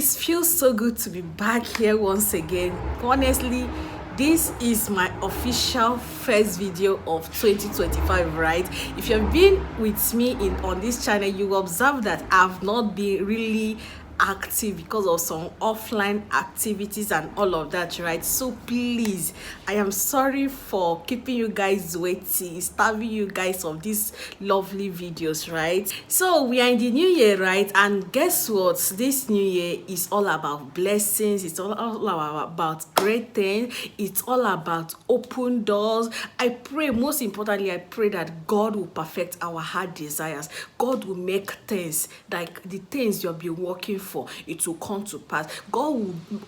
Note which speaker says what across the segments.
Speaker 1: It feels so good to be back here once again. Honestly, this is my official first video of 2025, right? If you've been with me on this channel, you will observe that I've not been really active because of some offline activities and all of that, right? So please, I am sorry for keeping you guys waiting, starving you guys of these lovely videos, right? So we are in the new year, right? And guess what? This new year is all about blessings. It's all about great things. It's all about open doors. I pray, most importantly, I pray that God will perfect our heart desires. God will make things like the things you've been working for, it will come to pass. God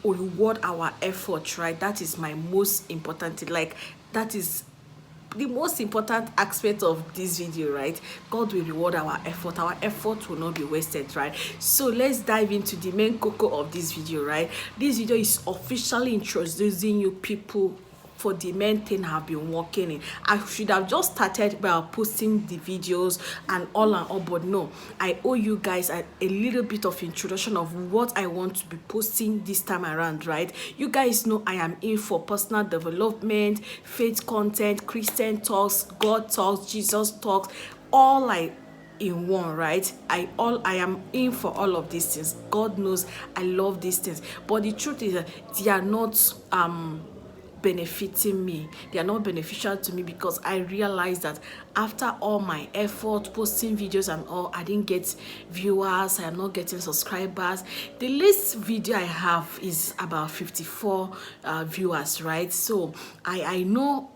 Speaker 1: will reward our effort, right? That is my most important thing. Like, that is the most important aspect of this video, right? God will reward our effort. Our effort will not be wasted, right? So let's dive into the main cocoa of this video, right? This video is officially introducing you people for the main thing I've been working in. I should have just started by posting the videos and all, but no, I owe you guys a little bit of introduction of what I want to be posting this time around, right? You guys know I am in for personal development, faith content, Christian talks, God talks, Jesus talks, all in one, right? I am in for all of these things. God knows I love these things, but the truth is that they are not benefiting me. They are not beneficial to me because I realized that after all my effort posting videos and all, I didn't get viewers. I am not getting subscribers. The least video I have is about 54 viewers, right? So I know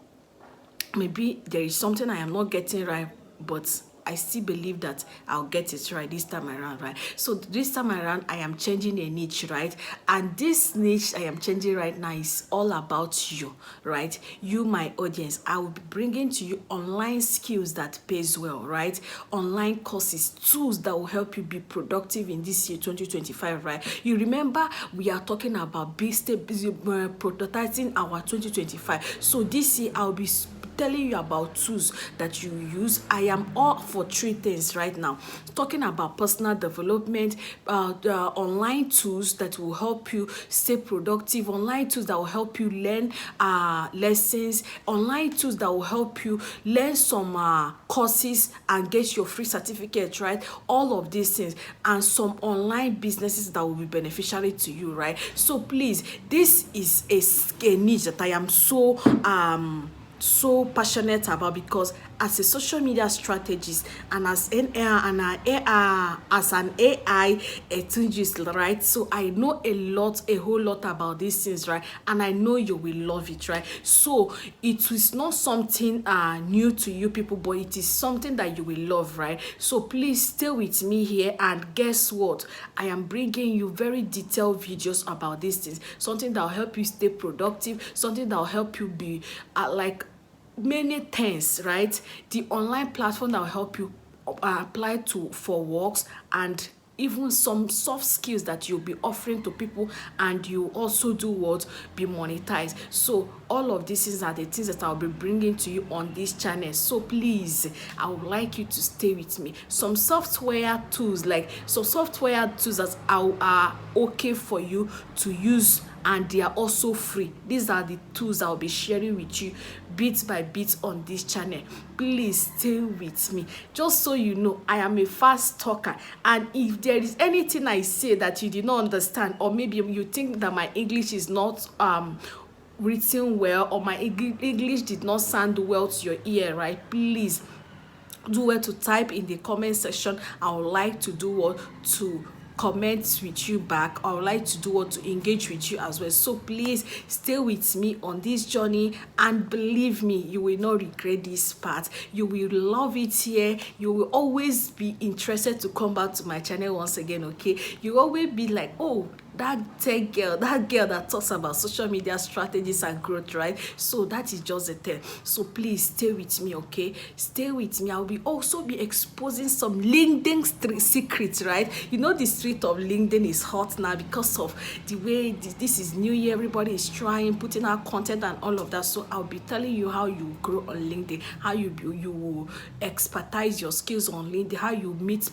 Speaker 1: maybe there is something I am not getting right, but I still believe that I'll get it right this time around, right? So this time around, I am changing a niche, right? And this niche I am changing right now is all about you, right? You, my audience. I will be bringing to you online skills that pays well, right? Online courses, tools that will help you be productive in this year 2025, right? You remember we are talking about prototyping our 2025. So this year I'll be telling you about tools that you use. I am all for three things right now. Talking about personal development, online tools that will help you stay productive, online tools that will help you learn lessons, online tools that will help you learn some courses and get your free certificate, right? All of these things, and some online businesses that will be beneficial to you, right? So please, this is a niche that I am so passionate about, because as a social media strategist and as an AI enthusiast, right? So I know a whole lot about these things, right? And I know you will love it, right? So it is not something new to you people, but it is something that you will love, right? So please stay with me here, and guess what? I am bringing you very detailed videos about these things, something that will help you stay productive, something that will help you be like many things, right? The online platform that will help you apply for works, and even some soft skills that you'll be offering to people, and you also do what? Be monetized. So all of these are the things that I'll be bringing to you on this channel. So please, I would like you to stay with me. Some software tools that are okay for you to use, and they are also free. These are the tools I'll be sharing with you bit by bit on this channel. Please stay with me. Just so you know, I am a fast talker, and if there is anything I say that you did not understand, or maybe you think that my English is not written well, or my English did not sound well to your ear, right? Please do well to type in the comment section. I would like to do what to comment with you back. I would like to do what to engage with you as well. So please stay with me on this journey, and believe me, you will not regret this part. You will love it here. You will always be interested to come back to my channel once again, okay? You will always be like, oh, that tech girl, that girl that talks about social media strategies and growth, right? So that is just the thing. So please stay with me, okay? Stay with me. I'll also be exposing some LinkedIn secrets, right? You know, the street of LinkedIn is hot now because of the way this is new year. Everybody is trying, putting out content and all of that. So I'll be telling you how you grow on LinkedIn, how you will expertise your skills on LinkedIn, how you meet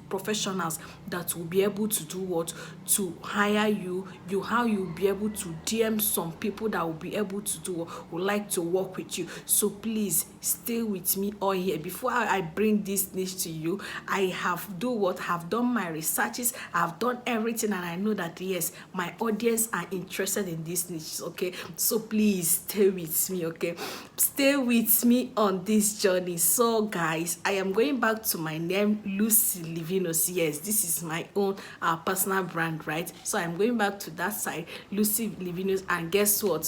Speaker 1: professionals that will be able to do what? To hire you, how you'll be able to DM some people that will be able to do, would like to work with you. So please stay with me all here. Before I bring this niche to you, I have done my researches, I've done everything, and I know that yes, my audience are interested in this niche. Okay, so please stay with me. Okay, stay with me on this journey. So guys, I am going back to my name, Lucy Livinus. Yes, this is my own personal brand, right? So I'm going back to that side, Lucy Livinus, and guess what,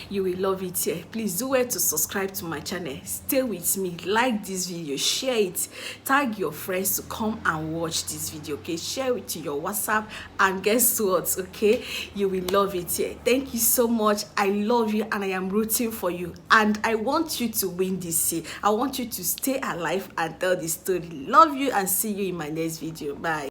Speaker 1: you will love it here. Please do well to subscribe to my channel, stay with me, like this video, share it, tag your friends to come and watch this video. Okay, share it to your WhatsApp, and guess what, okay, you will love it here. Thank you so much. I love you and I am rooting for you, and I want you to win this year. I want you to stay alive and tell the story. Love you and see you in my next video. Bye.